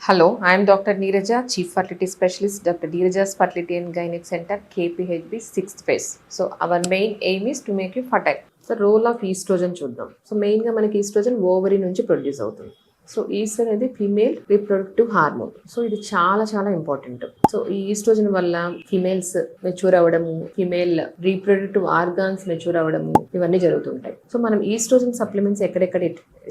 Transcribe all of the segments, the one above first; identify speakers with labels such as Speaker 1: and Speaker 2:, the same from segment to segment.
Speaker 1: Hello, I am Dr. Neeraja, Chief Fertility Specialist, Dr. Neeraja's Fertility and Gynec Center, KPHB 6th phase. So our main aim is to make you fertile. So role of estrogen చూద్దాం. So మెయిన్గా మనకి oestrogen ovary నుంచి produce అవుతుంది. So oestrogen అనేది female reproductive hormone. So ఇది చాలా చాలా important. So ఈ ఈస్ట్రోజన్ వల్ల ఫీమేల్స్ మెచ్యూర్ అవ్వడము, ఫీమేల్ రీప్రొడక్టివ్ ఆర్గాన్స్ మెచ్యూర్ అవ్వడము ఇవన్నీ జరుగుతుంటాయి. సో మనం ఈస్ట్రోజన్ సప్లిమెంట్స్ ఎక్కడెక్కడ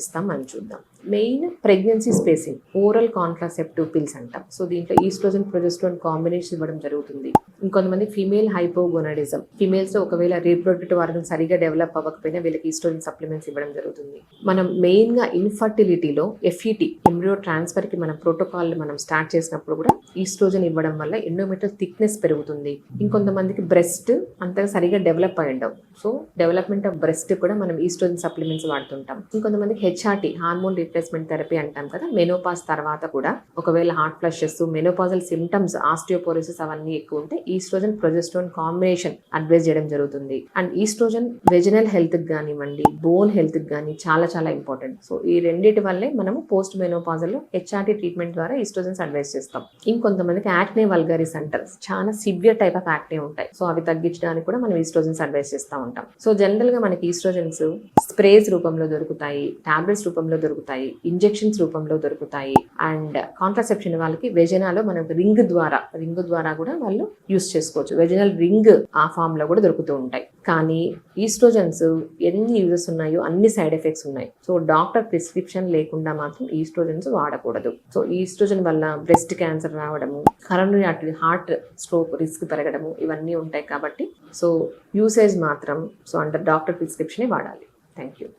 Speaker 1: ఇస్తాం మనం చూద్దాం. Main pregnancy spacing, oral contraceptive pills అంటాం. సో దీంట్లో ఈస్ట్రోజన్ ప్రొజెస్ట్రాన్ కాంబినేషన్ ఇవ్వడం జరుగుతుంది. ఇంకొంతమంది ఫీమేల్ హైపోగోనాడిజం, ఫీమేల్స్ లో ఒకవేళ రీప్రొడక్టివ్ ఆర్గన్ సరిగా డెవలప్ అవ్వకపోయినా వీళ్ళకి ఈస్ట్రోజన్ సప్లిమెంట్స్ ఇవ్వడం జరుగుతుంది. మనం మెయిన్ గా ఇన్ఫర్టిలిటీలో ఎఫ్ఈటి ఎంబ్రియో ట్రాన్స్ఫర్ కి మనం ప్రోటోకాల్ మనం స్టార్ట్ చేసినప్పుడు కూడా ఈస్ట్రోజన్ ఇవ్వడం వల్ల ఎండోమెట్రియల్ థిక్నెస్ పెరుగుతుంది. ఇంకొంతమందికి బ్రెస్ట్ అంతగా సరిగా డెవలప్ అయి ఉండవు. సో డెవలప్మెంట్ ఆఫ్ బ్రెస్ట్ కూడా మనం ఈస్ట్రోజన్ సప్లిమెంట్స్ వాడుతుంటాం. ఇంకొంతమందికి హెచ్ఆర్టీ హార్మోన్ రీప్లేస్మెంట్ థెరపీ అంటాం కదా, మెనోపాజ్ తర్వాత కూడా ఒకవేళ heart flushes, menopausal symptoms, osteoporosis అవన్నీ ఎక్కువ ఉంటే ఈస్ట్రోజన్ ప్రొజెస్ట్రాన్ కాంబినేషన్ అడ్వైజ్ చేయడం జరుగుతుంది. అండ్ ఈస్ట్రోజన్ వెజినల్ హెల్త్ కి కానివ్వండి, బోన్ హెల్త్ కి కానీ చాలా చాలా ఇంపార్టెంట్. సో ఈ రెండింటి వల్లే మనము పోస్ట్ మెనోపాజల్ లో హెచ్ఆర్టీ ట్రీట్మెంట్ ద్వారా ఈస్ట్రోజన్స్ అడ్వైజ్ చేస్తాం. ఇంకొంతమందికి యాక్నే వల్గారిస్ అంటారు, చాలా సివియర్ టైప్ ఆఫ్ యాక్నే ఉంటాయి. సో అవి తగ్గించడానికి కూడా మనం ఈస్ట్రోజన్స్ అడ్వైజ్ చేస్తూ ఉంటాం. సో జనరల్ గా మనకి ఈస్ట్రోజన్స్ స్ప్రేస్ రూపంలో దొరుకుతాయి, టాబ్లెట్స్ రూపంలో దొరుకుతాయి, ఇంజెక్షన్స్ రూపంలో దొరుకుతాయి. అండ్ కాంట్రాసెప్షన్ వాళ్ళకి వెజనాలో మనకు రింగ్ ద్వారా కూడా వాళ్ళు యూస్ చేసుకోవచ్చు. వెజనల్ రింగ్ ఆ ఫామ్ లో కూడా దొరుకుతూ ఉంటాయి. కానీ ఈస్ట్రోజన్స్ ఎన్ని యూజెస్ ఉన్నాయో అన్ని సైడ్ ఎఫెక్ట్స్ ఉన్నాయి. సో డాక్టర్ ప్రిస్క్రిప్షన్ లేకుండా మాత్రం ఈస్ట్రోజన్స్ వాడకూడదు. సో ఈస్ట్రోజన్ వల్ల బ్రెస్ట్ క్యాన్సర్ రావడము, coronary artery heart stroke risk పెరగడము ఇవన్నీ ఉంటాయి. కాబట్టి సో యూసేజ్ మాత్రం సో అండర్ డాక్టర్ ప్రిస్క్రిప్షనే వాడాలి. Thank you.